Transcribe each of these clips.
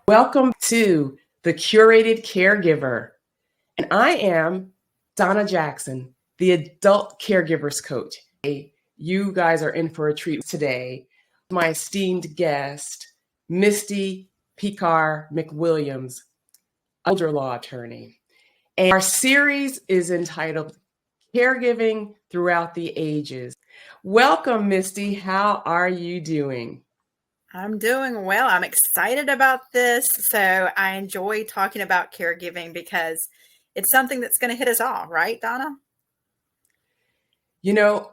Welcome to the Curated Caregiver. And I am Donna Jackson, the adult caregivers coach. You guys are in for a treat today. My esteemed guest, Misty Piekaar McWilliams, elder law attorney. And our series is entitled Caregiving Throughout the Ages. Welcome, Misty. How are you doing? I'm doing well. I'm excited about this. So I enjoy talking about caregiving because it's something that's going to hit us all, right, Donna? You know,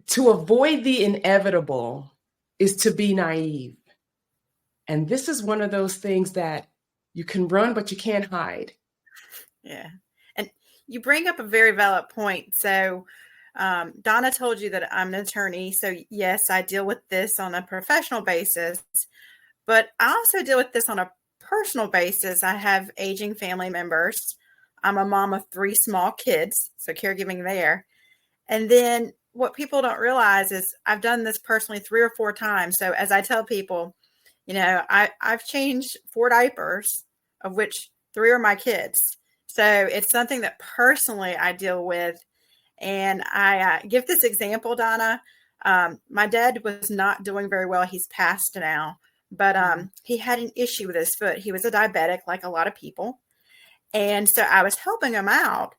to avoid the inevitable is to be naive. And this is one of those things that you can run, but you can't hide. Yeah. And you bring up a very valid point. So Donna told you that I'm an attorney. So, yes, I deal with this on a professional basis, but I also deal with this on a personal basis. I have aging family members. I'm a mom of 3 small kids, so caregiving there. And then what people don't realize is I've done this personally 3 or 4 times. So as I tell people, I've changed 4 diapers, of which 3 are my kids. So it's something that personally I deal with. And I give this example, Donna. My dad was not doing very well. He's passed now, but he had an issue with his foot. He was a diabetic, like a lot of people. And so I was helping him out,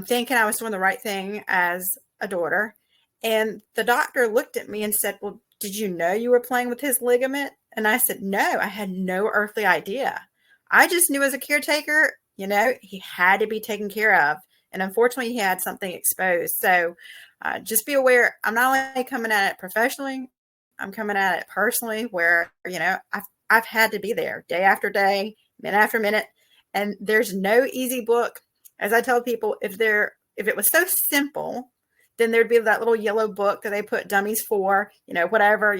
thinking I was doing the right thing as a daughter. And the doctor looked at me and said, "Well, did you know you were playing with his ligament?" And I said, "No, I had no earthly idea. I just knew as a caretaker, he had to be taken care of. And unfortunately, he had something exposed." So just be aware, I'm not only coming at it professionally, I'm coming at it personally where, I've had to be there day after day, minute after minute. And there's no easy book. As I tell people, if it was so simple, then there'd be that little yellow book that they put dummies for, whatever,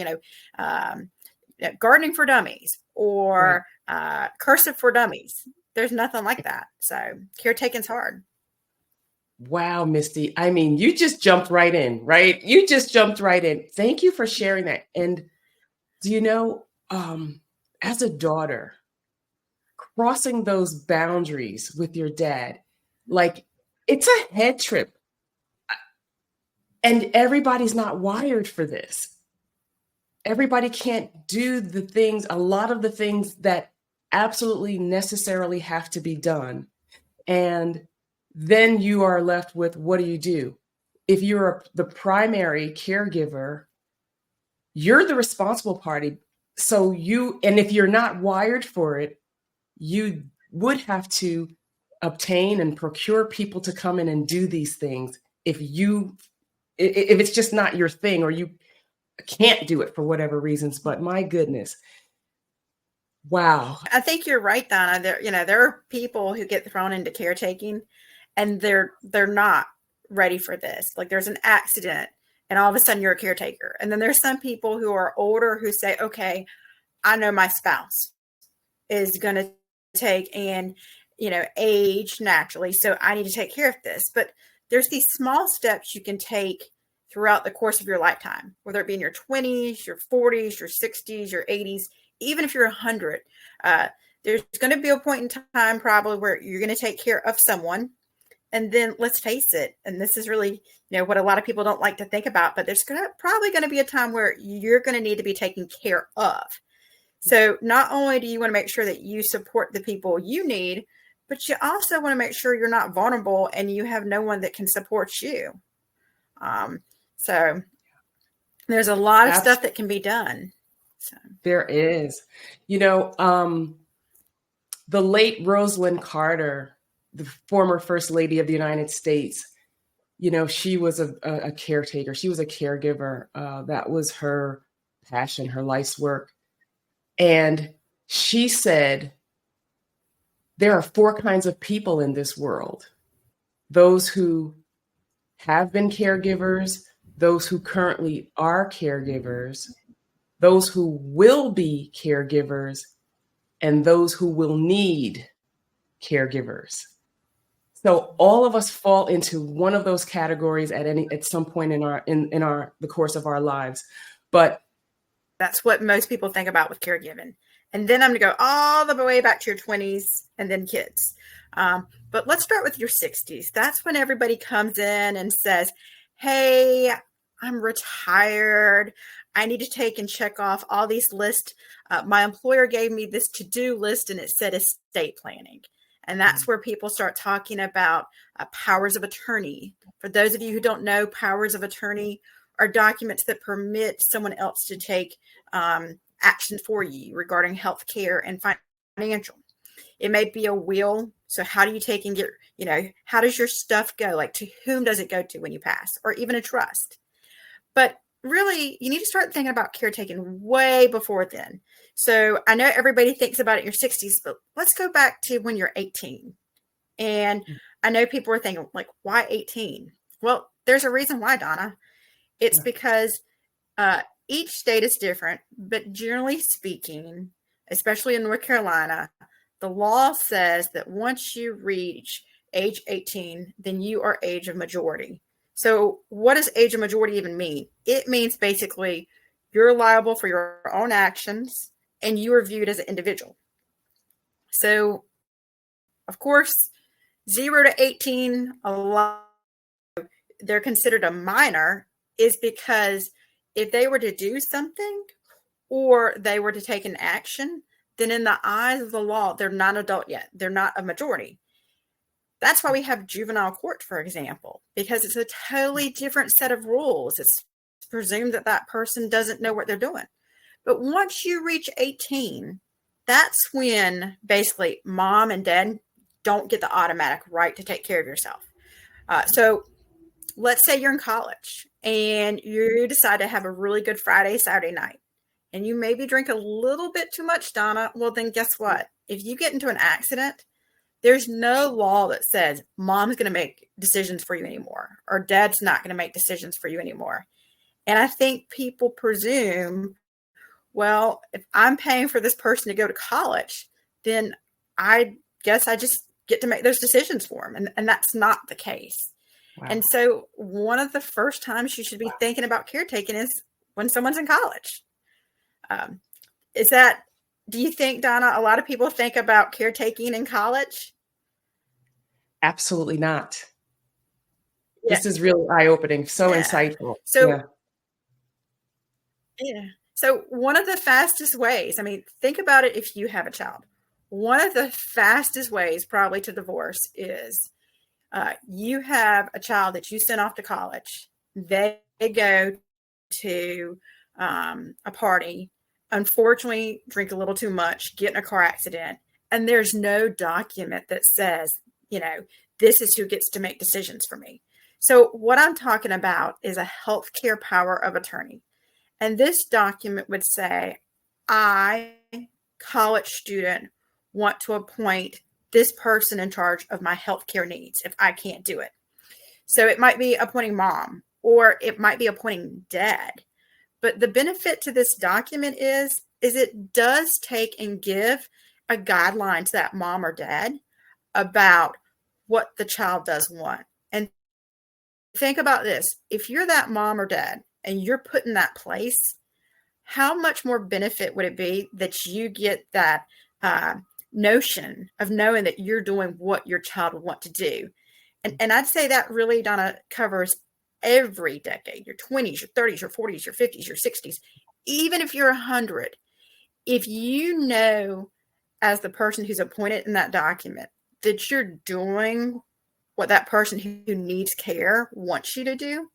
gardening for dummies or cursive for dummies. There's nothing like that. So caretaking's hard. Wow, Misty. I mean, you just jumped right in, right? You just jumped right in. Thank you for sharing that. And do you know, as a daughter, crossing those boundaries with your dad, like it's a head trip. And everybody's not wired for this. Everybody can't do a lot of the things that absolutely necessarily have to be done. And then you are left with, what do you do? If you're the primary caregiver, you're the responsible party. And if you're not wired for it, you would have to obtain and procure people to come in and do these things if it's just not your thing or you can't do it for whatever reasons. But my goodness, wow. I think you're right, Donna. There are people who get thrown into caretaking and they're not ready for this. Like there's an accident and all of a sudden you're a caretaker. And then there's some people who are older who say, okay, I know my spouse is going to take and, age naturally. So I need to take care of this. But there's these small steps you can take throughout the course of your lifetime, whether it be in your 20s, your 40s, your 60s, your 80s, even if you're 100. There's going to be a point in time probably where you're going to take care of someone. And then let's face it, and this is really, what a lot of people don't like to think about, but there's probably going to be a time where you're going to need to be taken care of. So not only do you want to make sure that you support the people you need, but you also want to make sure you're not vulnerable and you have no one that can support you. So there's a lot of stuff that can be done. So. There is. The late Rosalind Carter, the former First Lady of the United States, she was a caretaker. She was a caregiver. That was her passion, her life's work. And she said, there are 4 kinds of people in this world: those who have been caregivers, those who currently are caregivers, those who will be caregivers, and those who will need caregivers. So all of us fall into one of those categories at some point in the course of our lives. But that's what most people think about with caregiving. And then I'm going to go all the way back to your 20s and then kids. But let's start with your 60s. That's when everybody comes in and says, hey, I'm retired. I need to take and check off all these lists. My employer gave me this to-do list and it said estate planning. And that's where people start talking about powers of attorney. For those of you who don't know, powers of attorney are documents that permit someone else to take action for you regarding health care and financial. It may be a will. So how do you take and get, how does your stuff go? Like, to whom does it go to when you pass, or even a trust? But really, you need to start thinking about caretaking way before then. So I know everybody thinks about it in your 60s, but let's go back to when you're 18. And I know people are thinking, like, why 18? Well, there's a reason why, Donna. It's because each state is different, but generally speaking, especially in North Carolina, the law says that once you reach age 18, then you are age of majority. So what does age of majority even mean? It means basically you're liable for your own actions and you are viewed as an individual. So, of course, 0 to 18, they're considered a minor, is because if they were to do something or they were to take an action, then in the eyes of the law, they're not adult yet. They're not a majority. That's why we have juvenile court, for example, because it's a totally different set of rules. It's presumed that that person doesn't know what they're doing. But once you reach 18, that's when basically mom and dad don't get the automatic right to take care of yourself. So let's say you're in college and you decide to have a really good Friday, Saturday night, and you maybe drink a little bit too much, Donna. Well, then guess what? If you get into an accident, there's no law that says mom's going to make decisions for you anymore, or dad's not going to make decisions for you anymore. And I think people presume, well, if I'm paying for this person to go to college, then I guess I just get to make those decisions for them. And that's not the case. Wow. And so one of the first times you should be thinking about caretaking is when someone's in college. Do you think, Donna, a lot of people think about caretaking in college? Absolutely not. Yeah. This is really eye-opening, so insightful. So So one of the fastest ways, think about it if you have a child. One of the fastest ways probably to divorce is you have a child that you sent off to college. They go to a party, unfortunately drink a little too much, get in a car accident, and there's no document that says, this is who gets to make decisions for me. So what I'm talking about is a healthcare power of attorney. And this document would say, I, college student, want to appoint this person in charge of my healthcare needs if I can't do it. So it might be appointing mom, or it might be appointing dad. But the benefit to this document is it does take and give a guideline to that mom or dad about what the child does want. And think about this. If you're that mom or dad and you're put in that place, how much more benefit would it be that you get that notion of knowing that you're doing what your child would want to do? And I'd say that really, Donna, covers every decade, your 20s, your 30s, your 40s, your 50s, your 60s, even if you're 100. If you know, as the person who's appointed in that document, that you're doing what that person who needs care wants you to do,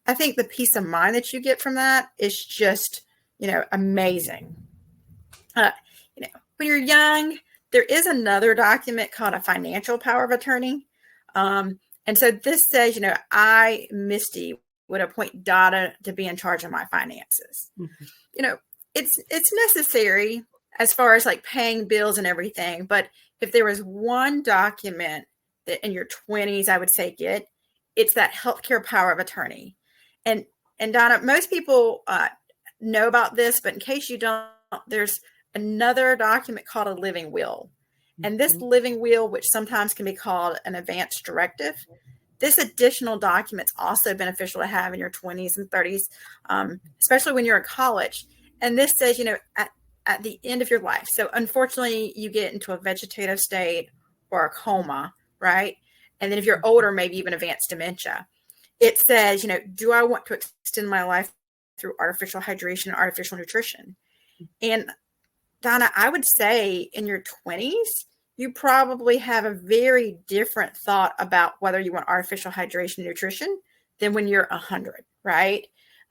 I think the peace of mind that you get from that is just, amazing. When you're young, there is another document called a financial power of attorney. And so this says, I, Misty, would appoint Donna to be in charge of my finances. Mm-hmm. It's necessary as far as like paying bills and everything. But if there was one document that in your 20s, I would say it's that healthcare power of attorney. And Donna, most people know about this, but in case you don't, there's another document called a living will. And this living will, which sometimes can be called an advance directive, this additional document is also beneficial to have in your 20s and 30s, especially when you're in college. And this says, at the end of your life. So unfortunately, you get into a vegetative state or a coma, right? And then if you're older, maybe even advanced dementia. It says, do I want to extend my life through artificial hydration, artificial nutrition? And Donna, I would say in your 20s, you probably have a very different thought about whether you want artificial hydration and nutrition than when you're 100, right?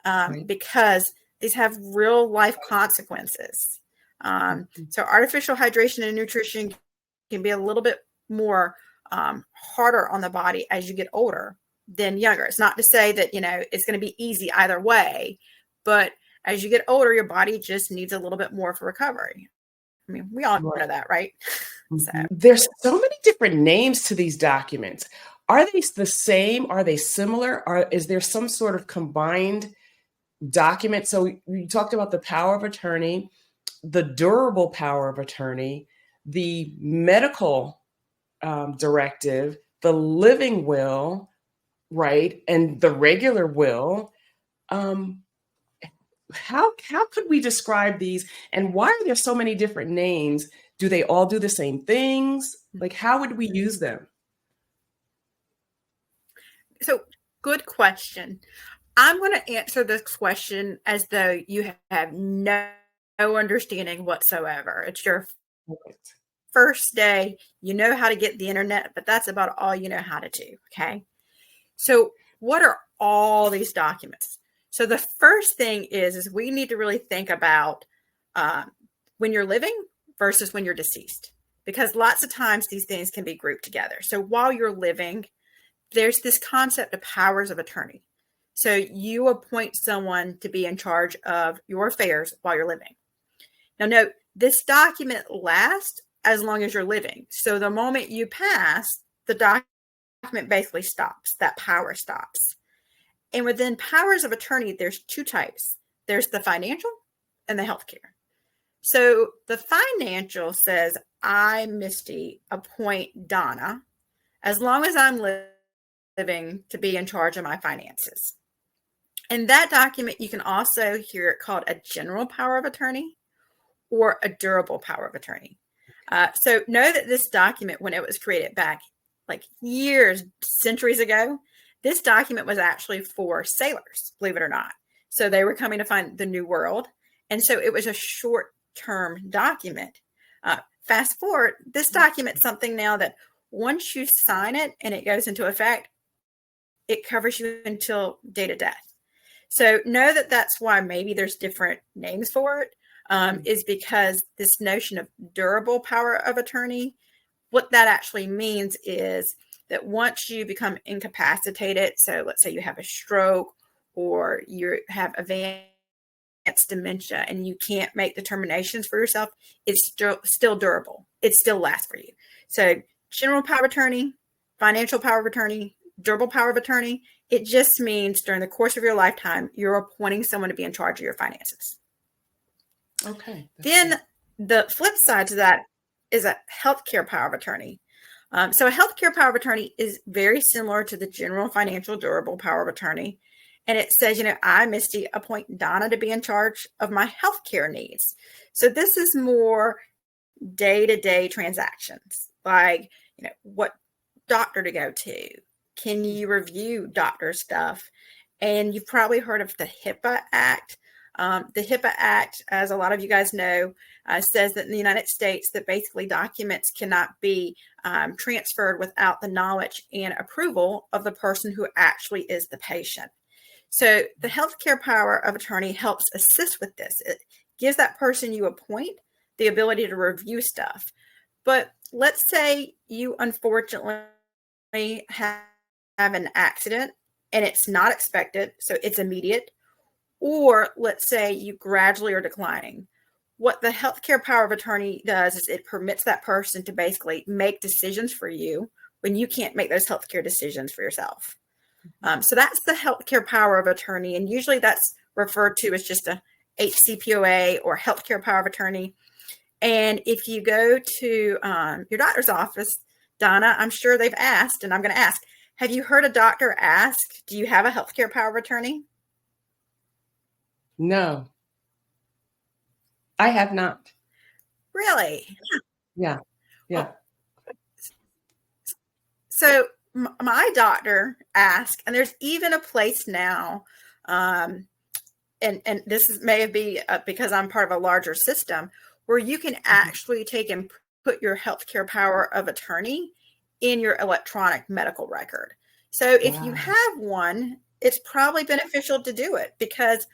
Right. Because these have real life consequences. So artificial hydration and nutrition can be a little bit more harder on the body as you get older than younger. It's not to say that, it's going to be easy either way, but as you get older, your body just needs a little bit more for recovery. I mean, we all know that, right? So There's so many different names to these documents. Are they the same? Are they similar? Or is there some sort of combined document? So you talked about the power of attorney, the durable power of attorney, the medical directive, the living will, right, and the regular will. How could we describe these, and why are there so many different names? Do they all do the same things? Like, how would we use them? So good question. I'm going to answer this question as though you have no understanding whatsoever. It's your first day. You know how to get the internet, but that's about all you know how to do. Okay. So what are all these documents? So the first thing is we need to really think about when you're living versus when you're deceased, because lots of times these things can be grouped together. So while you're living, there's this concept of powers of attorney. So you appoint someone to be in charge of your affairs while you're living. Now, note, this document lasts as long as you're living. So the moment you pass, the document basically stops. That power stops. And within powers of attorney, there's two types. There's the financial and the healthcare. So the financial says, I, Misty, appoint Donna as long as I'm living to be in charge of my finances. In that document, you can also hear it called a general power of attorney or a durable power of attorney. So know that this document, when it was created back like years, centuries ago, this document was actually for sailors, believe it or not. So they were coming to find the new world. And so it was a short-term document. Fast forward, this document's something now that once you sign it and it goes into effect, it covers you until date of death. So know that that's why maybe there's different names for it, is because this notion of durable power of attorney, what that actually means is that once you become incapacitated, so let's say you have a stroke or you have advanced dementia and you can't make determinations for yourself, it's still durable. It still lasts for you. So general power of attorney, financial power of attorney, durable power of attorney, it just means during the course of your lifetime, you're appointing someone to be in charge of your finances. Okay. Then the flip side to that is a healthcare power of attorney. So a healthcare power of attorney is very similar to the general financial durable power of attorney. And it says, I, Misty, appoint Donna to be in charge of my healthcare needs. So this is more day-to-day transactions, like, what doctor to go to. Can you review doctor stuff? And you've probably heard of the HIPAA Act. The HIPAA Act, as a lot of you guys know, says that in the United States that basically documents cannot be transferred without the knowledge and approval of the person who actually is the patient. So the healthcare power of attorney helps assist with this. It gives that person you appoint the ability to review stuff. But let's say you unfortunately have an accident and it's not expected, so it's immediate. Or let's say you gradually are declining. What the healthcare power of attorney does is it permits that person to basically make decisions for you when you can't make those healthcare decisions for yourself. So that's the healthcare power of attorney. And usually that's referred to as just a HCPOA or healthcare power of attorney. And if you go to your doctor's office, Donna, I'm sure they've asked, and I'm going to ask, have you heard a doctor ask, do you have a healthcare power of attorney? No. I have not. Really? Yeah. Yeah. Well, so my doctor asked, and there's even a place now, and this may be because I'm part of a larger system where you can actually take and put your healthcare power of attorney in your electronic medical record. So if you Wow. have one, it's probably beneficial to do it because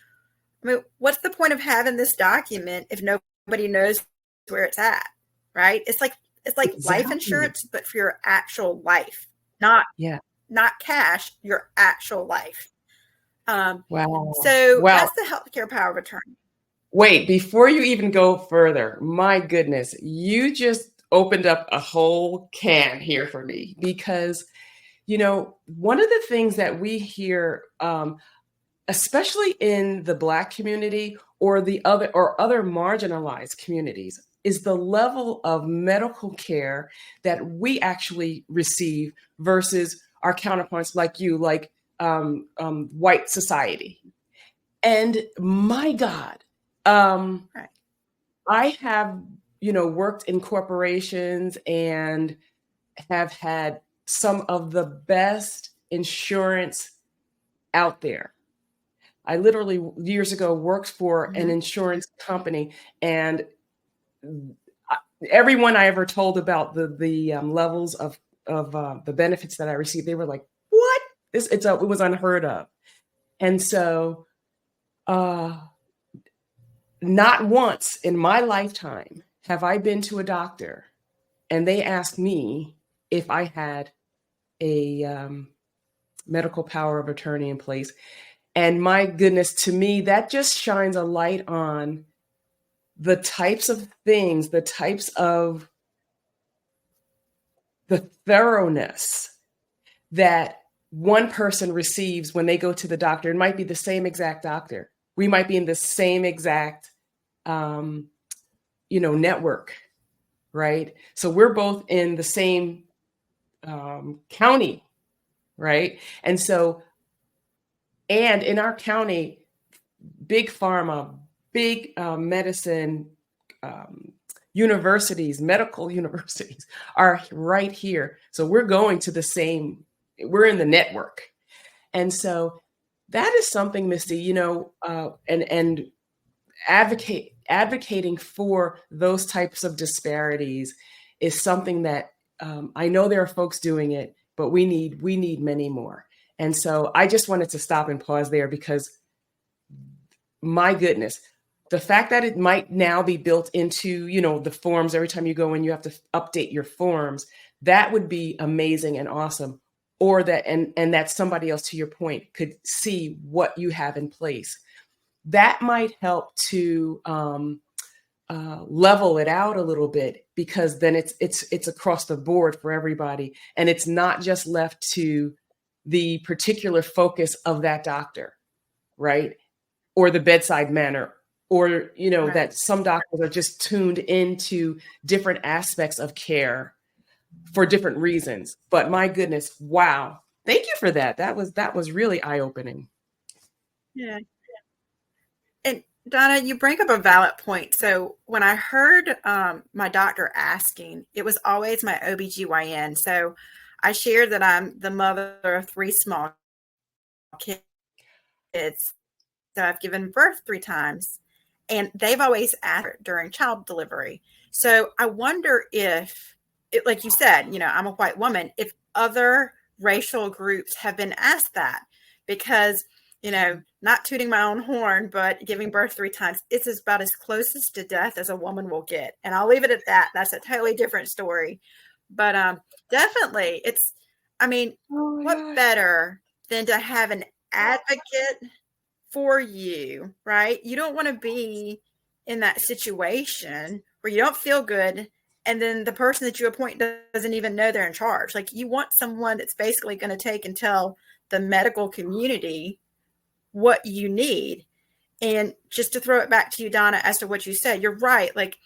I mean, what's the point of having this document if nobody knows where it's at, right? It's like life Exactly. insurance, but for your actual life, not Yeah. not cash, your actual life. Um, Wow. so Wow. that's the healthcare power of attorney. Wait, before you even go further, my goodness, you just opened up a whole can here for me because, one of the things that we hear, especially in the Black community or the other marginalized communities, is the level of medical care that we actually receive versus our counterparts like you, like white society. And my God, um, Right. I have, worked in corporations and have had some of the best insurance out there. I literally years ago worked for an Mm-hmm. insurance company, and everyone I ever told about the levels of the benefits that I received, they were like, "What? It was unheard of." And so, uh, not once in my lifetime have I been to a doctor and they asked me if I had a medical power of attorney in place. And my goodness, to me, that just shines a light on the types of things, the thoroughness that one person receives when they go to the doctor. It might be the same exact doctor. We might be in the same exact, um, network, right? So we're both in the same county, right? And in our county, big pharma, big medicine universities, medical universities are right here. So we're in the network. And so that is something, Misty, and advocating for those types of disparities is something that I know there are folks doing it, but we need many more. And so I just wanted to stop and pause there because my goodness, the fact that it might now be built into, the forms every time you go in, you have to update your forms. That would be amazing and awesome. Or and that somebody else, to your point, could see what you have in place. That might help to level it out a little bit because then it's across the board for everybody, and it's not just left to the particular focus of that doctor, right? Or the bedside manner, or Right. that some doctors are just tuned into different aspects of care for different reasons. But my goodness, wow, thank you for that. That was really eye-opening. Yeah. And Donna, you bring up a valid point. So when I heard my doctor asking, it was always my OBGYN. So I shared that I'm the mother of three small kids. So I've given birth 3 times, and they've always asked during child delivery. So I wonder if, like you said, I'm a white woman, if other racial groups have been asked that because, not tooting my own horn, but giving birth 3 times, it's about as closest to death as a woman will get. And I'll leave it at that. That's a totally different story. But definitely, I mean, Oh my what gosh. better than to have an advocate for you, right? You don't want to be in that situation where you don't feel good and then the person that you appoint doesn't even know they're in charge. Like you want someone that's basically going to take and tell the medical community what you need. And just to throw it back to you, Donna, as to what you said, you're right. Like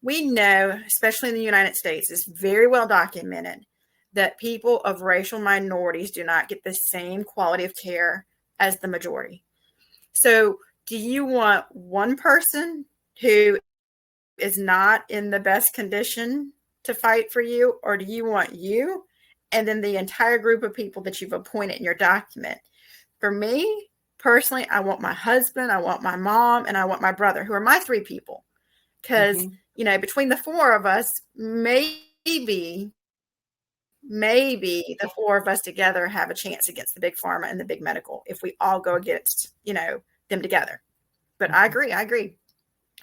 we know, especially in the United States, it's very well documented that people of racial minorities do not get the same quality of care as the majority. So, do you want one person who is not in the best condition to fight for you, or do you want you and then the entire group of people that you've appointed in your document? For me personally, I want my husband, I want my mom, and I want my brother, who are my 3 people. Because, between the 4 of us, maybe the 4 of us together have a chance against the big pharma and the big medical if we all go against, them together. But I agree.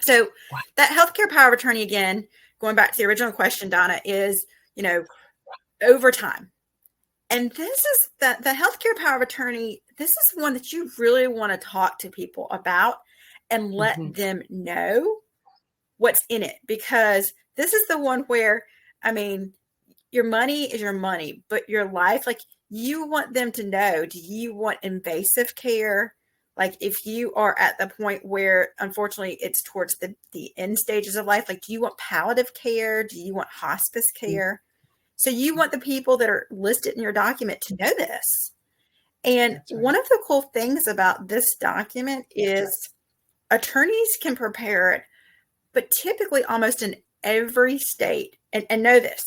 So that healthcare power of attorney, again, going back to the original question, Donna, is, over time. And this is the healthcare power of attorney. This is one that you really want to talk to people about and let them know what's in it, because this is the one where, your money is your money, but your life, like, you want them to know, do you want invasive care? Like, if you are at the point where, unfortunately, it's towards the end stages of life, like, do you want palliative care? Do you want hospice care? So you want the people that are listed in your document to know this. And one of the cool things about this document is attorneys can prepare it, but typically almost in every state, and know this,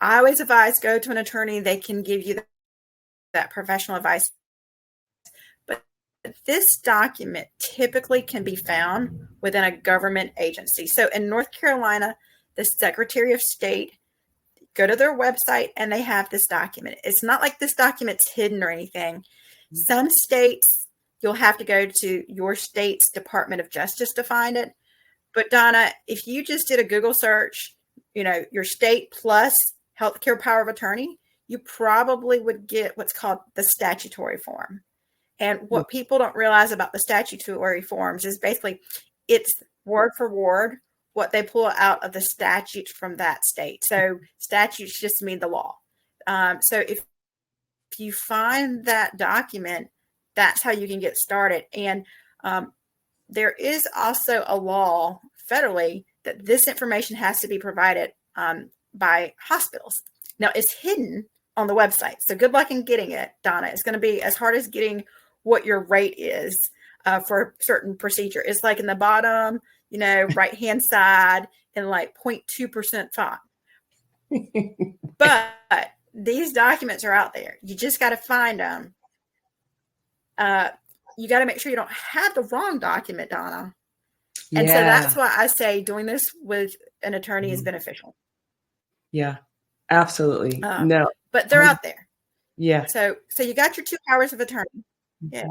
I always advise go to an attorney. They can give you that professional advice. But this document typically can be found within a government agency. So in North Carolina, the Secretary of State, go to their website and they have this document. It's not like this document's hidden or anything. Some states, you'll have to go to your state's Department of Justice to find it. But Donna, if you just did a Google search, your state plus healthcare power of attorney, you probably would get what's called the statutory form. And what people don't realize about the statutory forms is basically it's word for word what they pull out of the statutes from that state. So statutes just mean the law. So if you find that document, that's how you can get started. And there is also a law federally that this information has to be provided by hospitals. Now, it's hidden on the website. So good luck in getting it, Donna. It's going to be as hard as getting what your rate is for a certain procedure. It's like in the bottom, right-hand side in like 0.2% font. But these documents are out there. You just got to find them. You got to make sure you don't have the wrong document, Donna. And so that's why I say doing this with an attorney is beneficial. Yeah, absolutely. No, but they're out there. Yeah. So you got your 2 powers of attorney. Yeah.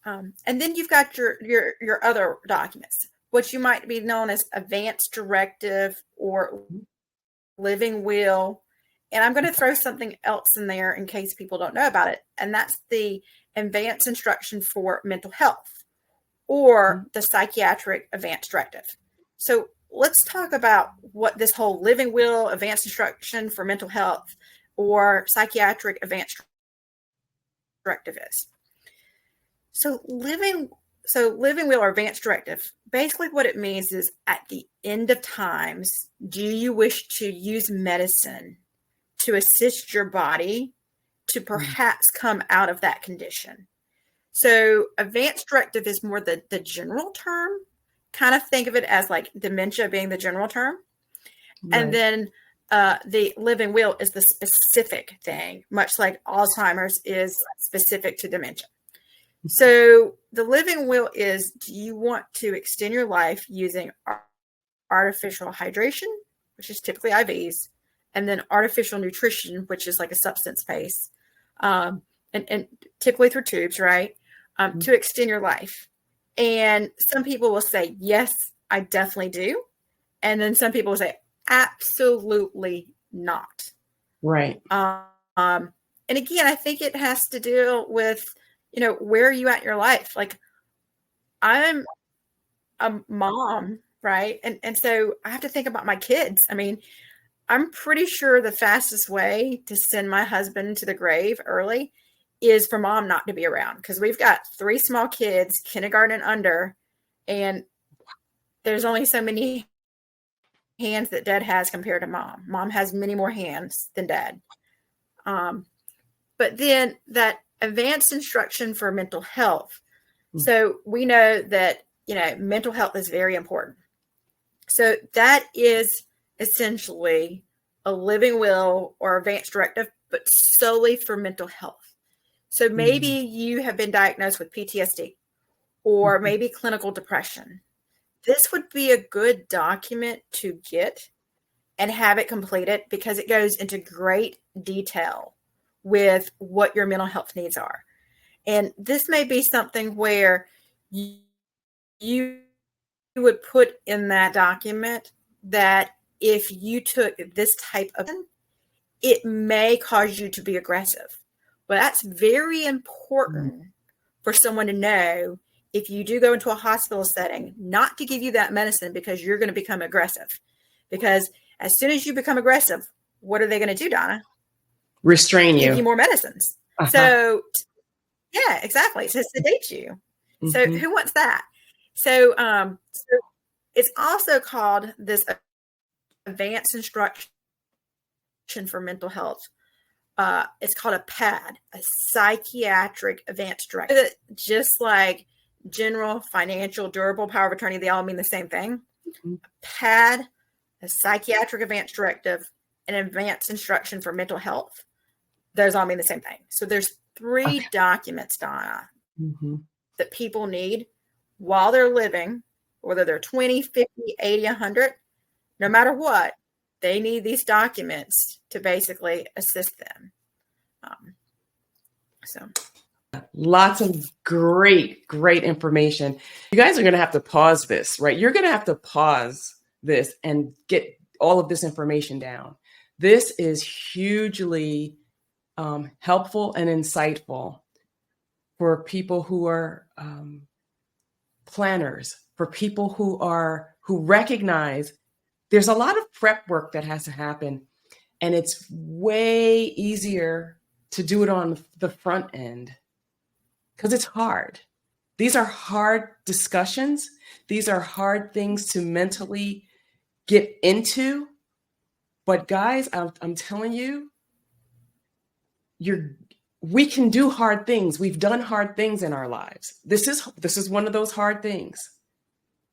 And then you've got your other documents, what you might be known as advance directive or living will. And I'm going to throw something else in there in case people don't know about it. And that's the advance instruction for mental health or the psychiatric advance directive. So let's talk about what this whole living will, advance instruction for mental health, or psychiatric advance directive is. So living will or advance directive, basically what it means is at the end of times, do you wish to use medicine to assist your body to perhaps come out of that condition? So advance directive is more the general term. Kind of think of it as like dementia being the general term. Right. And then the living will is the specific thing, much like Alzheimer's is specific to dementia. So the living will is, do you want to extend your life using artificial hydration, which is typically IVs, and then artificial nutrition, which is like a substance base, and typically through tubes, right? To extend your life. And some people will say, yes, I definitely do. And then some people will say, absolutely not. Right. And again, I think it has to deal with, where are you at in your life? Like, I'm a mom, right? And so I have to think about my kids. I mean, I'm pretty sure the fastest way to send my husband to the grave early is for mom not to be around, because we've got 3 small kids, kindergarten and under, and there's only so many hands that dad has compared to mom. Mom has many more hands than dad. But then that advanced instruction for mental health. So we know that mental health is very important. So that is essentially a living will or advance directive, but solely for mental health. So maybe you have been diagnosed with PTSD or maybe clinical depression. This would be a good document to get and have it completed because it goes into great detail with what your mental health needs are. And this may be something where you would put in that document that if you took this type of, it may cause you to be aggressive. But that's very important for someone to know if you do go into a hospital setting, not to give you that medicine because you're going to become aggressive. Because as soon as you become aggressive, what are they going to do, Donna? Restrain you. Give you more medicines. So, yeah, exactly. To sedate you. So who wants that? So, so it's also called this advanced instruction for mental health. It's called a PAD, a psychiatric advanced directive. Just like general, financial, durable power of attorney, they all mean the same thing. PAD, a psychiatric advanced directive, and advanced instruction for mental health. Those all mean the same thing. So there's 3 documents, Donna, that people need while they're living, whether they're 20, 50, 80, 100, no matter what, they need these documents to basically assist them. So lots of great information. You guys are going to have to pause this, right? You're going to have to pause this and get all of this information down. This is hugely helpful and insightful for people who are planners, for people who recognize there's a lot of prep work that has to happen, and it's way easier to do it on the front end because it's hard. These are hard discussions. These are hard things to mentally get into. But guys, I'm telling you, we can do hard things. We've done hard things in our lives. This is one of those hard things.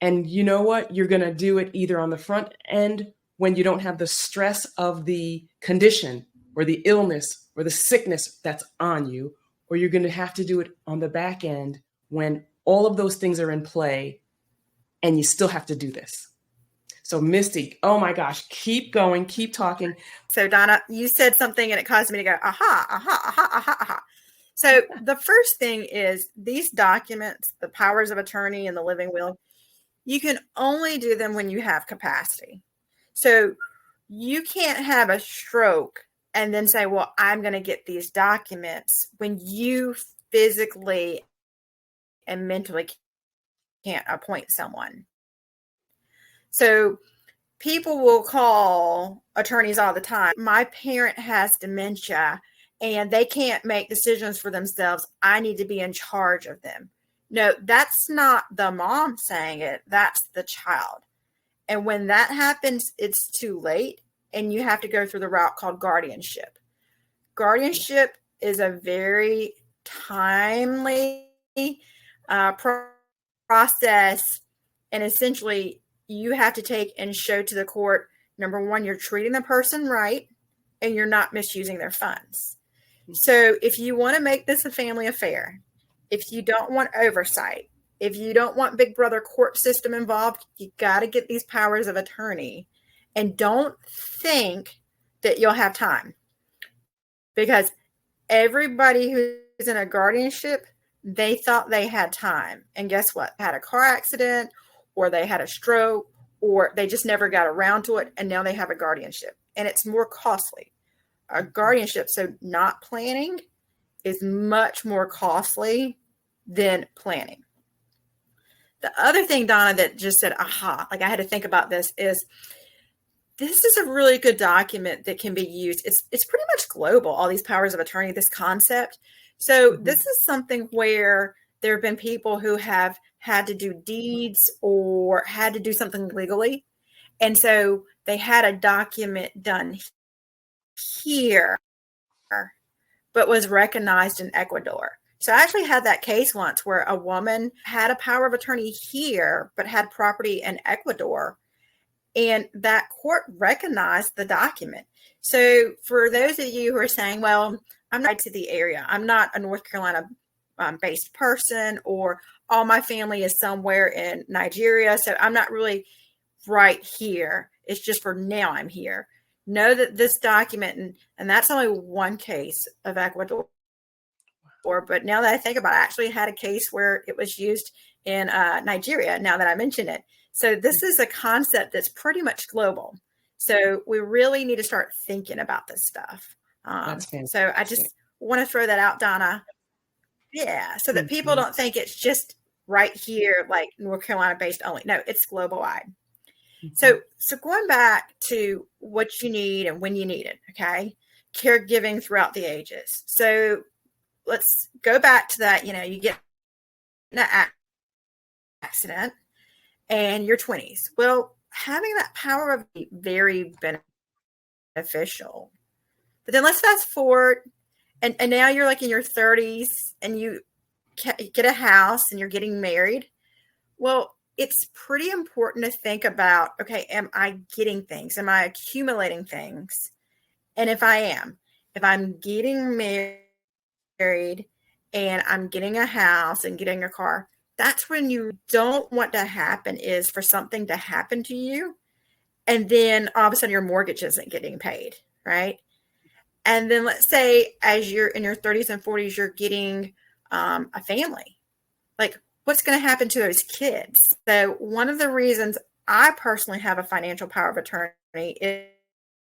And you know what? You're going to do it either on the front end when you don't have the stress of the condition or the illness or the sickness that's on you, or you're going to have to do it on the back end when all of those things are in play and you still have to do this. So Misty, oh my gosh, keep going, keep talking. So Donna, you said something and it caused me to go, aha, aha, aha, aha, aha. So the first thing is these documents, the powers of attorney and the living will, you can only do them when you have capacity. So you can't have a stroke and then say, well, I'm going to get these documents when you physically and mentally can't appoint someone. So people will call attorneys all the time. My parent has dementia and they can't make decisions for themselves. I need to be in charge of them. No, that's not the mom saying it. That's the child. And when that happens, it's too late. And you have to go through the route called guardianship. Guardianship is a very timely process. And essentially, you have to take and show to the court, number one, you're treating the person right and you're not misusing their funds. So if you want to make this a family affair, if you don't want oversight, if you don't want Big Brother court system involved, you got to get these powers of attorney and don't think that you'll have time, because everybody who's in a guardianship, they thought they had time. And guess what? Had a car accident or they had a stroke or they just never got around to it. And now they have a guardianship and it's more costly. A guardianship, so not planning, is much more costly than planning. The other thing, Donna, that just said, aha, like I had to think about this is a really good document that can be used. It's pretty much global, all these powers of attorney, this concept. So this is something where there have been people who have had to do deeds or had to do something legally. And so they had a document done here, but was recognized in Ecuador. So I actually had that case once where a woman had a power of attorney here, but had property in Ecuador. And that court recognized the document. So for those of you who are saying, well, I'm not to the area, I'm not a North Carolina based person, or all my family is somewhere in Nigeria, so I'm not really right here. It's just for now I'm here. Know that this document, and that's only one case of Ecuador. But now that I think about it, I actually had a case where it was used in Nigeria, now that I mention it. So this is a concept that's pretty much global. So we really need to start thinking about this stuff. That's fantastic. So I just want to throw that out, Donna. Yeah, so that people don't think it's just right here, like North Carolina based only. No, it's global wide. So going back to what you need and when you need it, okay? Caregiving throughout the ages. So let's go back to that. You get in an accident and you're 20s. Well, having that power of very beneficial. But then let's fast forward, and now you're like in your 30s and you get a house and you're getting married. Well, it's pretty important to think about, okay, am I getting things? Am I accumulating things? And if I'm getting married and I'm getting a house and getting a car, that's when you don't want to happen is for something to happen to you. And then all of a sudden your mortgage isn't getting paid, right? And then let's say as you're in your 30s and 40s, you're getting a family. Like, what's going to happen to those kids? So one of the reasons I personally have a financial power of attorney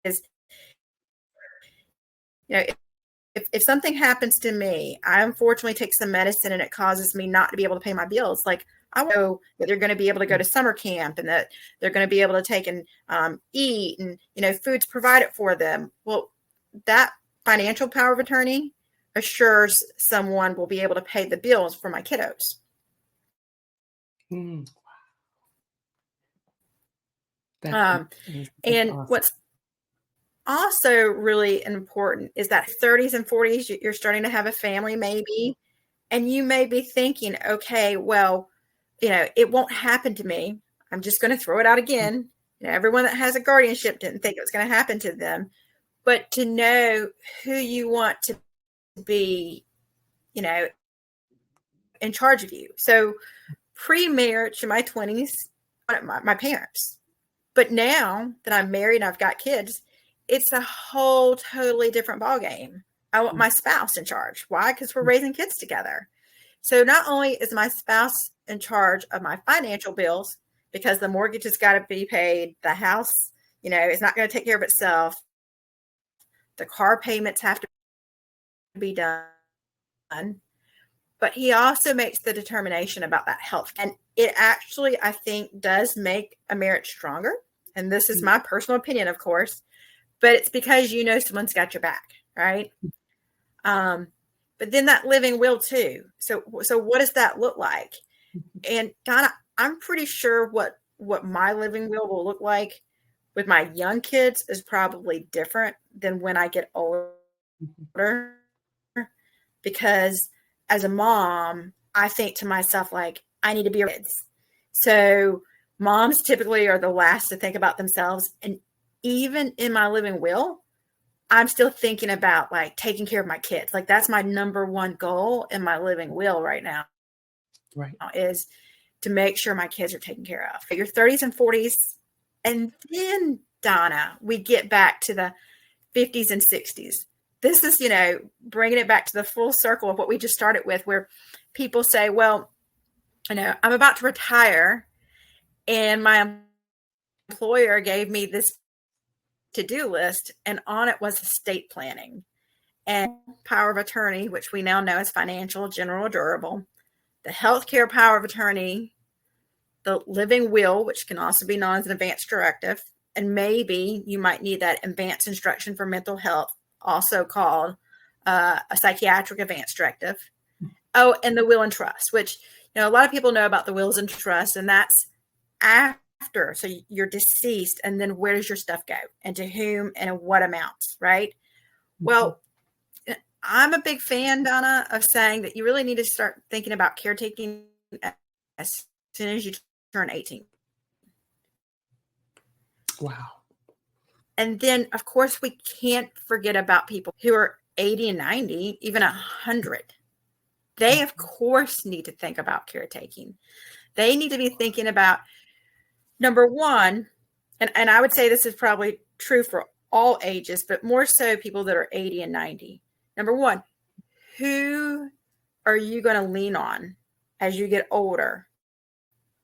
is if something happens to me, I unfortunately take some medicine and it causes me not to be able to pay my bills. Like, I know that they're going to be able to go to summer camp and that they're going to be able to take and eat, and food's provided for them. Well, that financial power of attorney assures someone will be able to pay the bills for my kiddos. And awesome. What's also really important is that 30s and 40s, you're starting to have a family maybe, and you may be thinking, okay, well, it won't happen to me. I'm just going to throw it out again. Everyone that has a guardianship didn't think it was going to happen to them, but to know who you want to be, in charge of you. So pre-marriage in my 20s, my parents, but now that I'm married and I've got kids, it's a whole totally different ballgame. I want my spouse in charge. Why? Because we're raising kids together. So not only is my spouse in charge of my financial bills, because the mortgage has got to be paid, the house, is not going to take care of itself, the car payments have to be done, but he also makes the determination about that health. And it actually, I think, does make a marriage stronger. And this is my personal opinion, of course, but it's because someone's got your back, right? But then that living will too. So what does that look like? And Donna, I'm pretty sure what my living will look like with my young kids is probably different than when I get older. Because as a mom, I think to myself, like, I need to be with kids. So moms typically are the last to think about themselves. And even in my living will, I'm still thinking about like taking care of my kids. Like, that's my number one goal in my living will right now. Right. Is to make sure my kids are taken care of. Your 30s and 40s. And then, Donna, we get back to the 50s and 60s. This is, bringing it back to the full circle of what we just started with, where people say, well, I'm about to retire and my employer gave me this to-do list, and on it was estate planning and power of attorney, which we now know as financial, general, or durable, the healthcare power of attorney, the living will, which can also be known as an advance directive, and maybe you might need that advanced instruction for mental health, also called a psychiatric advance directive. Oh, and the will and trust, which a lot of people know about the wills and trust, and that's after. So you're deceased, and then where does your stuff go, and to whom, and in what amounts, right? Well, I'm a big fan, Donna, of saying that you really need to start thinking about caretaking as soon as you turn 18. Wow. And then, of course, we can't forget about people who are 80 and 90, even 100. They, of course, need to think about caretaking. They need to be thinking about, number one, and I would say this is probably true for all ages, but more so people that are 80 and 90. Number one, who are you going to lean on as you get older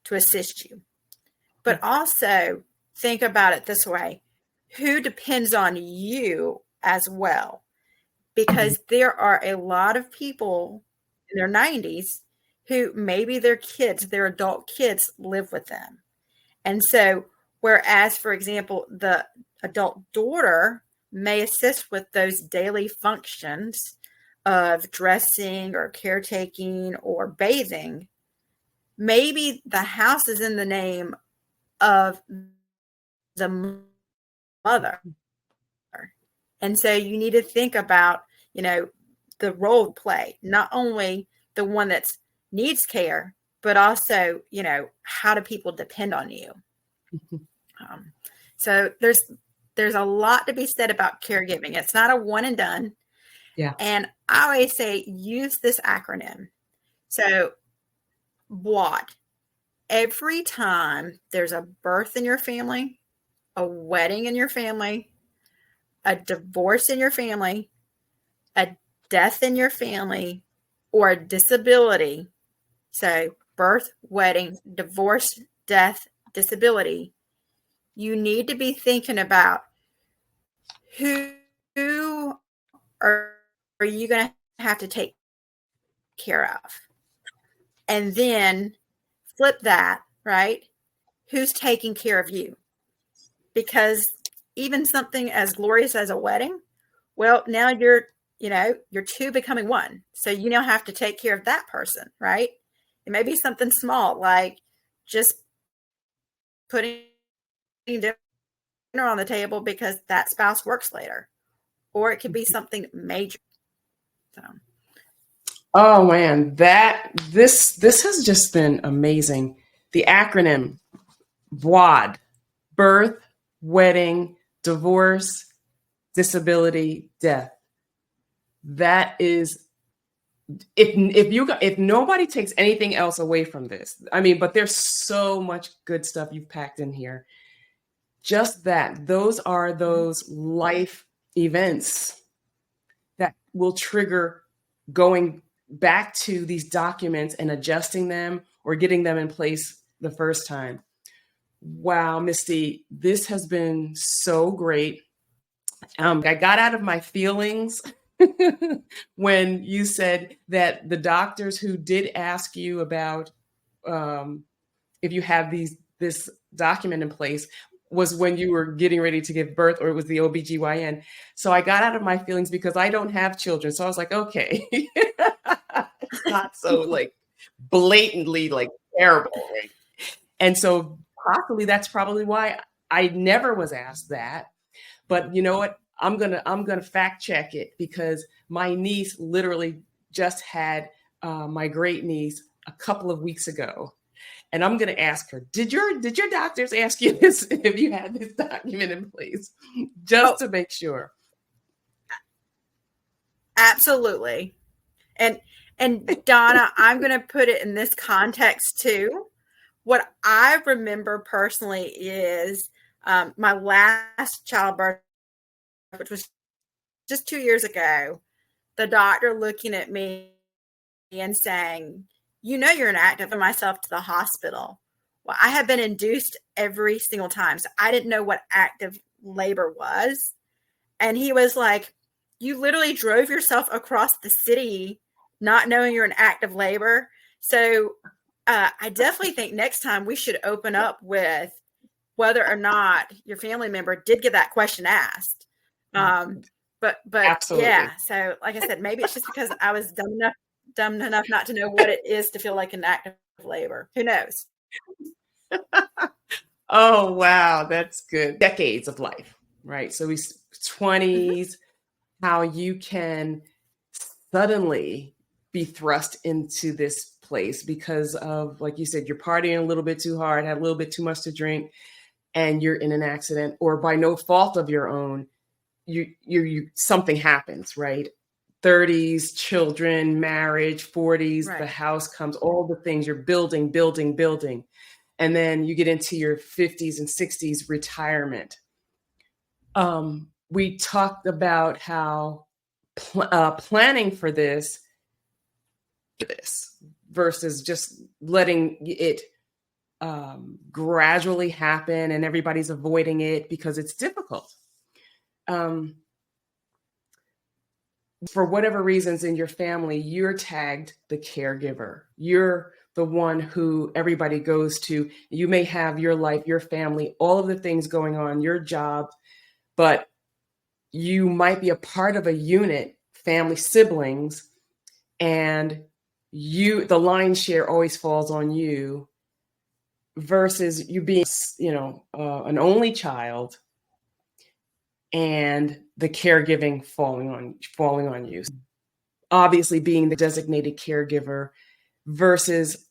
to assist you? But also think about it this way: who depends on you as well? Because there are a lot of people in their 90s who maybe their kids, their adult kids, live with them. And so, whereas, for example, the adult daughter may assist with those daily functions of dressing or caretaking or bathing, maybe the house is in the name of the mother. And so you need to think about, the role play, not only the one that needs care, but also, how do people depend on you? So there's a lot to be said about caregiving. It's not a one and done. Yeah. And I always say, use this acronym. So BWAD. Every time there's a birth in your family, a wedding in your family, a divorce in your family, a death in your family, or a disability, so birth, wedding, divorce, death, disability, you need to be thinking about who are you going to have to take care of? And then flip that, right? Who's taking care of you? Because even something as glorious as a wedding, well, now you're two becoming one. So you now have to take care of that person, right? It may be something small, like just putting dinner on the table because that spouse works later. Or it could be something major. So. Oh man, this has just been amazing. The acronym BWAD: birth, wedding, divorce, disability, death. That is, if nobody takes anything else away from this, I mean, but there's so much good stuff you've packed in here. Just that, those are those life events that will trigger going back to these documents and adjusting them or getting them in place the first time. Wow, Misty, this has been so great. I got out of my feelings when you said that the doctors who did ask you about if you have this document in place was when you were getting ready to give birth, or it was the OBGYN. So I got out of my feelings because I don't have children. So I was like, okay, it's not so like blatantly like terrible. Right? And so possibly that's probably why I never was asked that. But you know what? I'm gonna fact check it, because my niece literally just had my great niece a couple of weeks ago. And I'm going to ask her, did your doctors ask you this, if you had this document in place, just to make sure? Absolutely. And Donna, I'm going to put it in this context too. What I remember personally is my last childbirth, which was just 2 years ago, the doctor looking at me and saying, you're inactive, and myself to the hospital. Well, I have been induced every single time. So I didn't know what active labor was. And he was like, you literally drove yourself across the city not knowing you're in active labor. So I definitely think next time we should open up with whether or not your family member did get that question asked. But Absolutely. Yeah, so like I said, maybe it's just because I was dumb enough not to know what it is to feel like an active labor. Who knows? Oh, wow. That's good. Decades of life, right? So we 20s, how you can suddenly be thrust into this place because of, like you said, you're partying a little bit too hard, had a little bit too much to drink, and you're in an accident, or by no fault of your own, you something happens, right? 30s, children, marriage, 40s, the Right. house comes, all the things you're building, building, building. And then you get into your 50s and 60s, retirement. We talked about how planning for this versus just letting it gradually happen and everybody's avoiding it because it's difficult. For whatever reasons in your family, you're tagged the caregiver. You're the one who everybody goes to. You may have your life, your family, all of the things going on, your job, but you might be a part of a unit, family, siblings, and the lion's share always falls on you versus you being, an only child and the caregiving falling on you. Obviously being the designated caregiver versus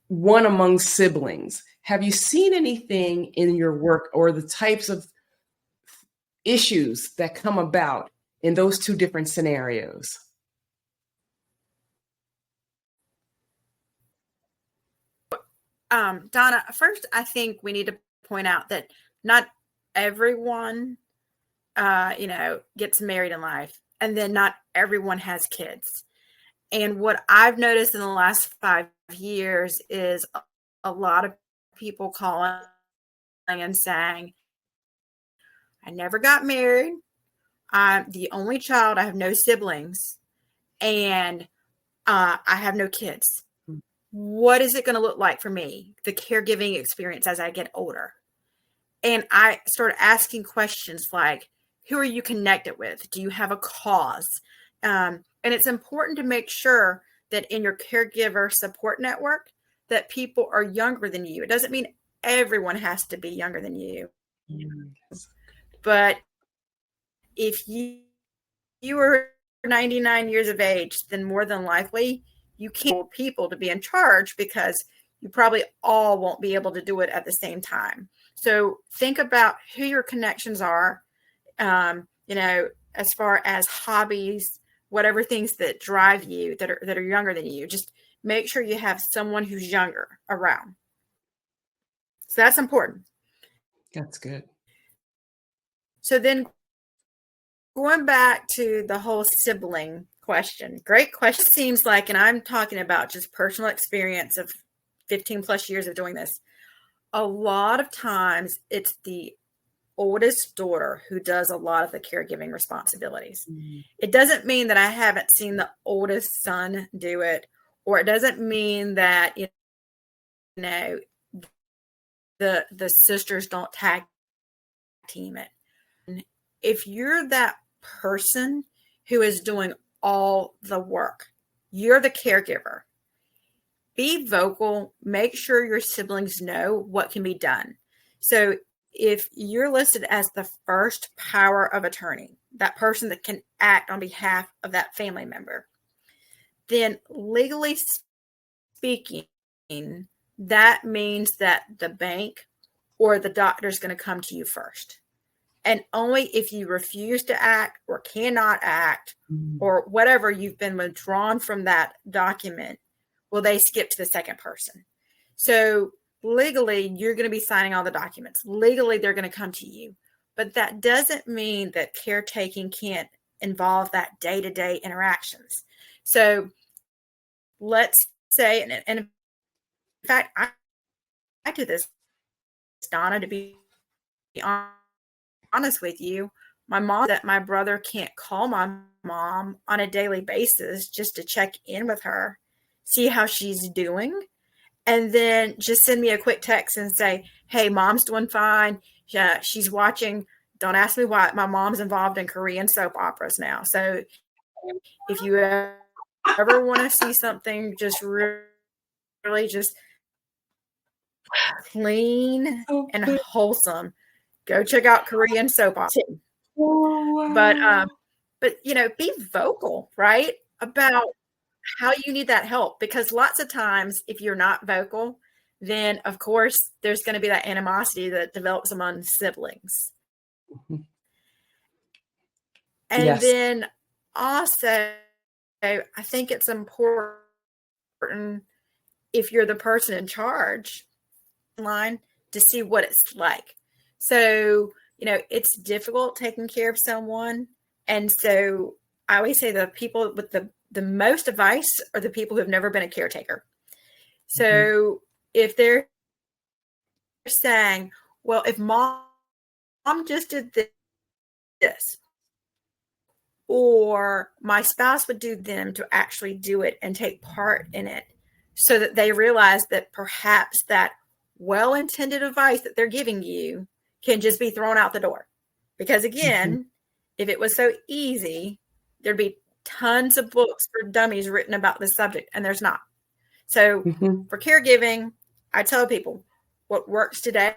one among siblings. Have you seen anything in your work or the types of issues that come about in those two different scenarios? Donna, first, I think we need to point out that not everyone, gets married in life, and then not everyone has kids. And what I've noticed in the last 5 years is a lot of people calling and saying, I never got married. I'm the only child. I have no siblings, and I have no kids. What is it going to look like for me, the caregiving experience as I get older? And I started asking questions like, who are you connected with? Do you have a cause? And it's important to make sure that in your caregiver support network, that people are younger than you. It doesn't mean everyone has to be younger than you. Yes. But if you are 99 years of age, then more than likely you can't people to be in charge because you probably all won't be able to do it at the same time. So think about who your connections are, as far as hobbies, whatever things that drive you that are younger than you. Just make sure you have someone who's younger around. So that's important. That's good. So then going back to the whole sibling question, great question. Seems like, and I'm talking about just personal experience of 15 plus years of doing this. A lot of times it's the oldest daughter who does a lot of the caregiving responsibilities. Mm-hmm. It doesn't mean that I haven't seen the oldest son do it, or it doesn't mean that, the sisters don't tag team it. If you're that person who is doing all the work, you're the caregiver. Be vocal, make sure your siblings know what can be done. So if you're listed as the first power of attorney, that person that can act on behalf of that family member, then legally speaking, that means that the bank or the doctor is going to come to you first. And only if you refuse to act or cannot act or whatever, you've been withdrawn from that document, will they skip to the second person. So legally, you're going to be signing all the documents. Legally, they're going to come to you. But that doesn't mean that caretaking can't involve that day-to-day interactions. So let's say, and in fact, I do this, Donna, to be honest with you. My mom, that my brother can't call my mom on a daily basis just to check in with her, see how she's doing, and then just send me a quick text and say, hey, mom's doing fine. Yeah, she's watching. Don't ask me why. My mom's involved in Korean soap operas now. So if you ever want to see something just really just clean and wholesome, go check out Korean soap operas. Oh, wow. But, be vocal, right? About how you need that help, because lots of times if you're not vocal, then of course there's going to be that animosity that develops among siblings. Mhm. And Yes. then also, I think it's important, if you're the person in charge line, to see what it's like. So, it's difficult taking care of someone. And so I always say the people with the most advice are the people who have never been a caretaker. Mhm. So if they're saying, well, if mom just did this, or my spouse would do them to actually do it and take part in it, so that they realize that perhaps that well-intended advice that they're giving you can just be thrown out the door. Because Mhm. again, if it was so easy, there'd be tons of books for dummies written about this subject, and there's not. So Mhm. for caregiving, I tell people what works today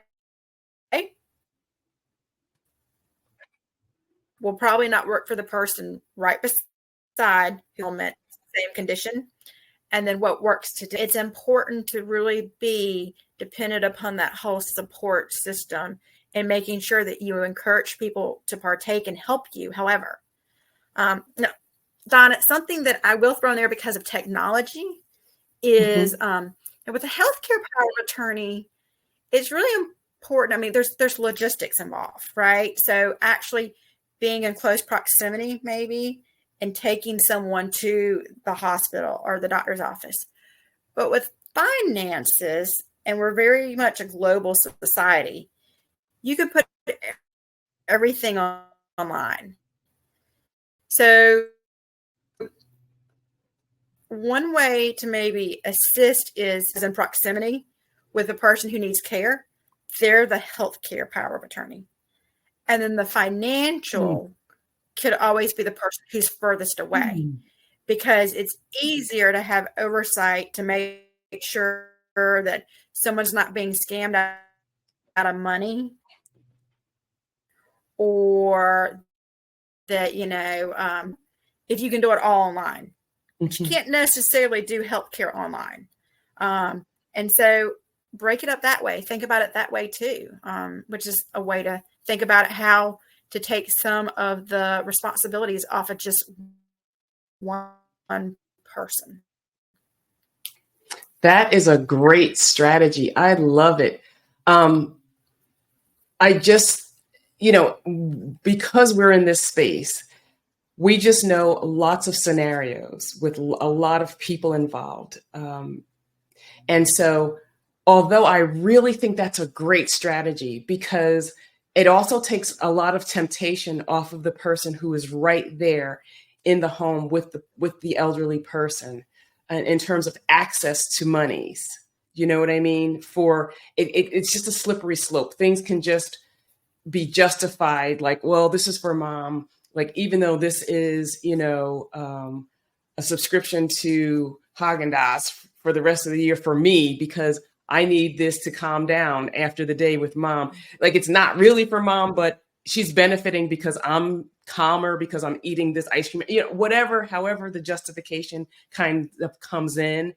will probably not work for the person right beside who met the same condition. And then what works today. It's important to really be dependent upon that whole support system and making sure that you encourage people to partake and help you. However, no, Donna, something that I will throw in there because of technology is Mhm. with a healthcare power of attorney, it's really important. I mean, there's logistics involved, right? So actually being in close proximity, maybe, and taking someone to the hospital or the doctor's office. But with finances, and we're very much a global society, you can put everything online. So one way to maybe assist is in proximity with a person who needs care. They're the healthcare power of attorney. And then the Mhm. financial could always be the person who's furthest away, Mhm. because it's easier to have oversight to make sure that someone's not being scammed out of money, or that, if you can do it all online. But you Mhm. can't necessarily do healthcare online. And so break it up that way. Think about it that way too, which is a way to think about it, how to take some of the responsibilities off of just one person. That is a great strategy. I love it. Um, I just, because we're in this space, we just know lots of scenarios with a lot of people involved. And so, although I really think that's a great strategy, because it also takes a lot of temptation off of the person who is right there in the home with the elderly person, in terms of access to monies. You know what I mean? It's just a slippery slope. Things can just be justified, like, well, this is for mom, like, even though this is, a subscription to Haagen-Dazs for the rest of the year for me, because I need this to calm down after the day with mom. Like, it's not really for mom, but she's benefiting because I'm calmer, because I'm eating this ice cream, whatever, however the justification kind of comes in.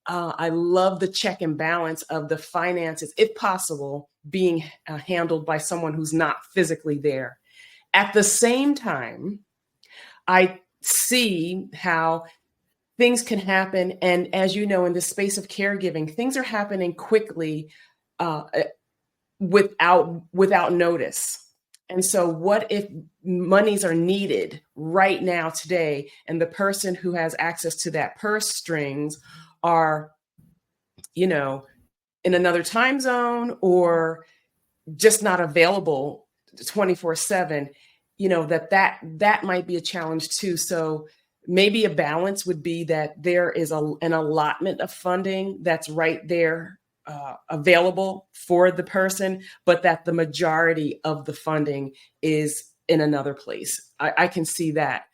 I love the check and balance of the finances, if possible, being handled by someone who's not physically there. At the same time, I see how things can happen. And as you know, in the space of caregiving, things are happening quickly, uh, without notice. And so what if monies are needed right now today, and the person who has access to that purse strings are, you know, in another time zone, or just not available 24/7, that might be a challenge too. So maybe a balance would be that there is an allotment of funding that's right there, available for the person, but that the majority of the funding is in another place. I can see that.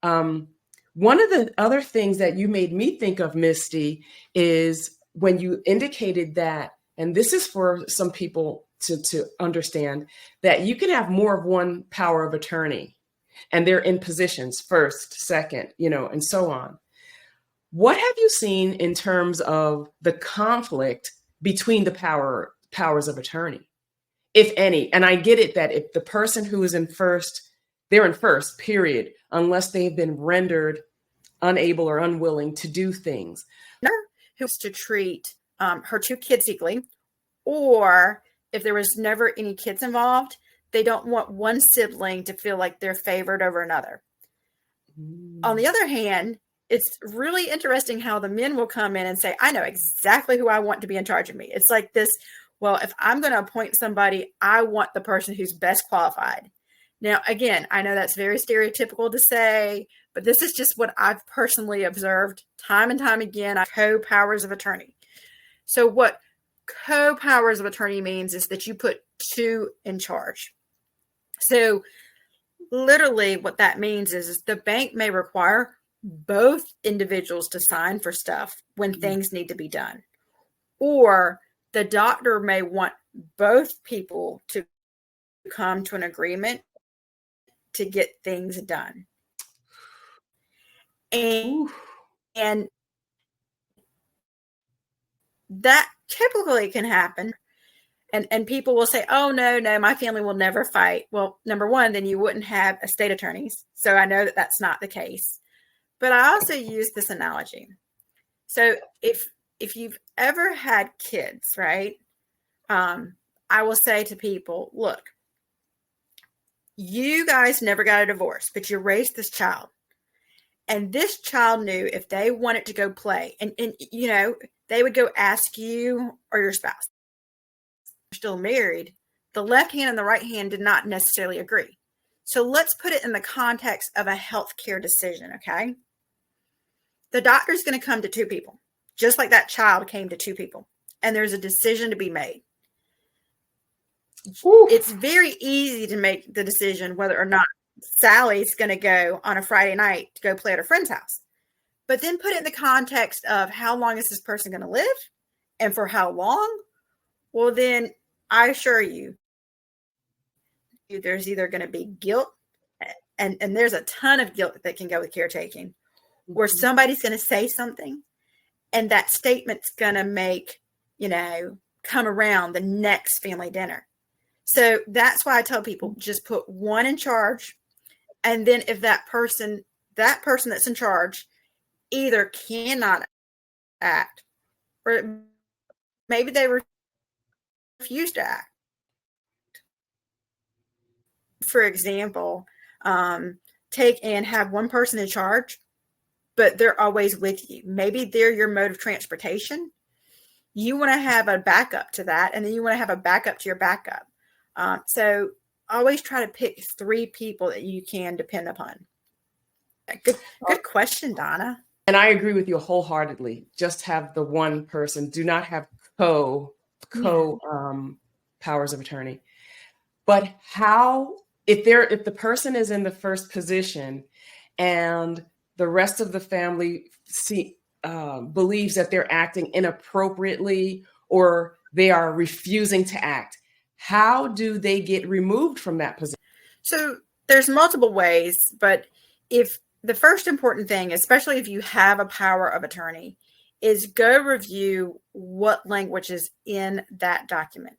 Um, One of the other things that you made me think of, Misty, is when you indicated that, and this is for some people to understand, that you can have more of one power of attorney. and they're in positions first, second, and so on. What have you seen in terms of the conflict between the powers of attorney, if any? And I get it that if the person who is in first, they're in first, period, unless they've been rendered unable or unwilling to do things. Who's to treat her two kids equally, or if there was never any kids involved, they don't want one sibling to feel like they're favored over another. On the other hand, it's really interesting how the men will come in and say, I know exactly who I want to be in charge of me. It's like this, well, if I'm going to appoint somebody, I want the person who's best qualified. Now, again, I know that's very stereotypical to say, but this is just what I've personally observed time and time again. Co-powers of attorney. So what co-powers of attorney means is that you put two in charge. So literally what that means is the bank may require both individuals to sign for stuff when things need to be done. Or the doctor may want both people to come to an agreement to get things done. And that typically can happen. And people will say, oh, no, my family will never fight. Well, number one, then you wouldn't have estate attorneys. So I know that that's not the case. But I also use this analogy. So if you've ever had kids, right, I will say to people, look, you guys never got a divorce, but you raised this child. And this child knew if they wanted to go play, and they would go ask you or your spouse. You're still married. The left hand and the right hand did not necessarily agree. So let's put it in the context of a healthcare decision, okay? The doctor's going to come to two people, just like that child came to two people, and there's a decision to be made. Ooh. It's very easy to make the decision whether or not Sally's going to go on a Friday night to go play at a friend's house. But then put it in the context of how long is this person going to live and for how long? Well, then I assure you, there's either going to be guilt, and there's a ton of guilt that can go with caretaking, where somebody's going to say something and that statement's going to make, come around the next family dinner. So that's why I tell people just put one in charge. And then if that person that's in charge either cannot act or maybe they refuse to act. For example, take and have one person in charge, but they're always with you. Maybe they're your mode of transportation. You want to have a backup to that, and then you want to have a backup to your backup. So always try to pick three people that you can depend upon. Good question, Donna. And I agree with you wholeheartedly. Just have the one person. Do not have powers of attorney. But if the person is in the first position and the rest of the family believes that they're acting inappropriately or they are refusing to act, how do they get removed from that position? So there's multiple ways, but if the first important thing, especially if you have a power of attorney, is go review what language is in that document.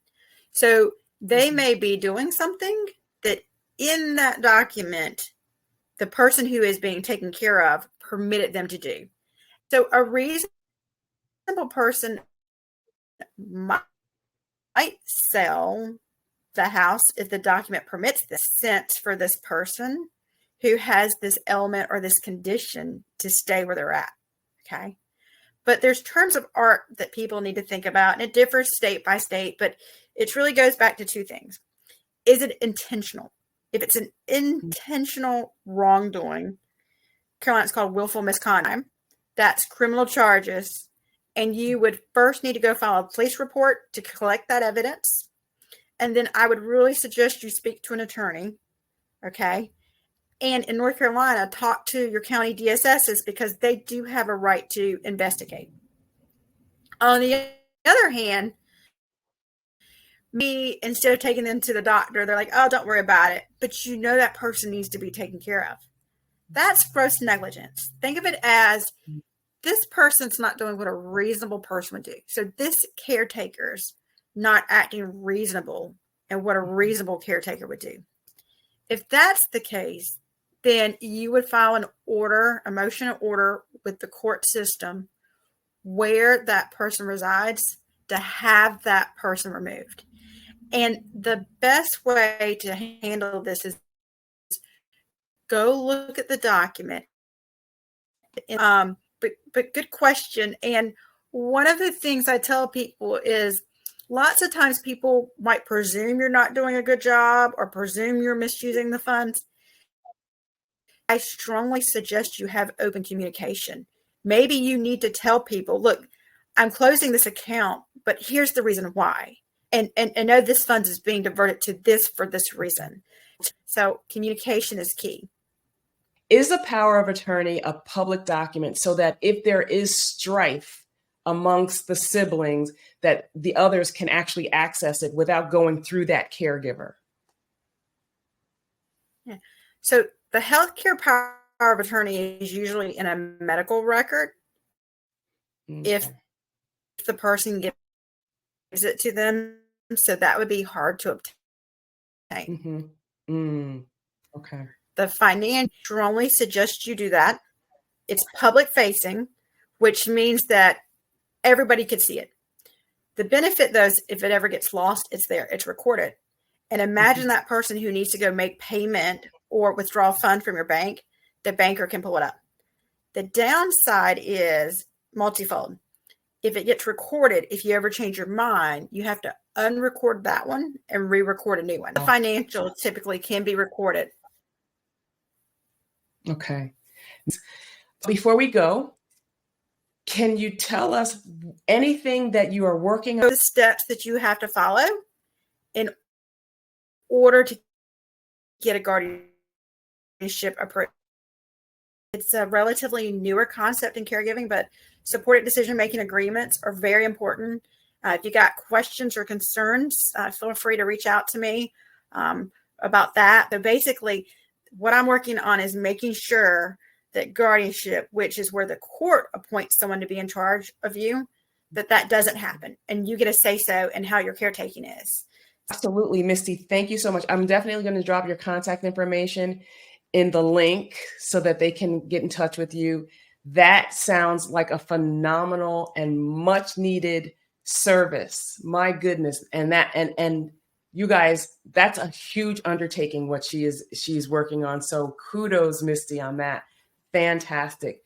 So they may be doing something that in that document, the person who is being taken care of permitted them to do. So a reasonable person might sell the house if the document permits this sense for this person who has this element or this condition to stay where they're at. Okay. But there's terms of art that people need to think about, and it differs state by state, but it really goes back to two things. Is it intentional? If it's an intentional wrongdoing, Caroline, it's called willful misconduct. That's criminal charges. And you would first need to go file a police report to collect that evidence. And then I would really suggest you speak to an attorney. Okay. And in North Carolina, talk to your county DSSs because they do have a right to investigate. On the other hand, Me, instead of taking them to the doctor, they're like, oh, don't worry about it. But you know that person needs to be taken care of. That's gross negligence. Think of it as this person's not doing what a reasonable person would do. So this caretaker's not acting reasonable and what a reasonable caretaker would do. If that's the case, then you would file an order, a motion of order with the court system where that person resides to have that person removed. And the best way to handle this is go look at the document. But good question. And one of the things I tell people is lots of times people might presume you're not doing a good job or presume you're misusing the funds. I strongly suggest you have open communication. Maybe you need to tell people, look, I'm closing this account, but here's the reason why. And know this fund is being diverted to this for this reason. So communication is key. Is a power of attorney a public document so that if there is strife amongst the siblings, that the others can actually access it without going through that caregiver? Yeah. So the healthcare power of attorney is usually in a medical record. Okay. If the person gives it to them, so that would be hard to obtain. Okay. The financial strongly suggests you do that. It's public facing, which means that everybody could see it. The benefit, though, is if it ever gets lost, it's there, it's recorded. And imagine that person who needs to go make payment or withdraw a fund from your bank, the banker can pull it up. The downside is multifold. If it gets recorded, if you ever change your mind, you have to unrecord that one and re-record a new one. The financial typically can be recorded. Okay. Before we go, can you tell us anything that you are working on? The steps that you have to follow in order to get a guardianship approved. It's a relatively newer concept in caregiving, but supported decision-making agreements are very important. If you got questions or concerns, feel free to reach out to me about that. So basically, what I'm working on is making sure that guardianship, which is where the court appoints someone to be in charge of you, that doesn't happen. And you get a say-so in how your caretaking is. Absolutely, Misty. Thank you so much. I'm definitely going to drop your contact information in the link so that they can get in touch with you. That sounds like a phenomenal and much needed service. My goodness. And you guys, that's a huge undertaking what she's working on. So kudos, Misty, on that. Fantastic.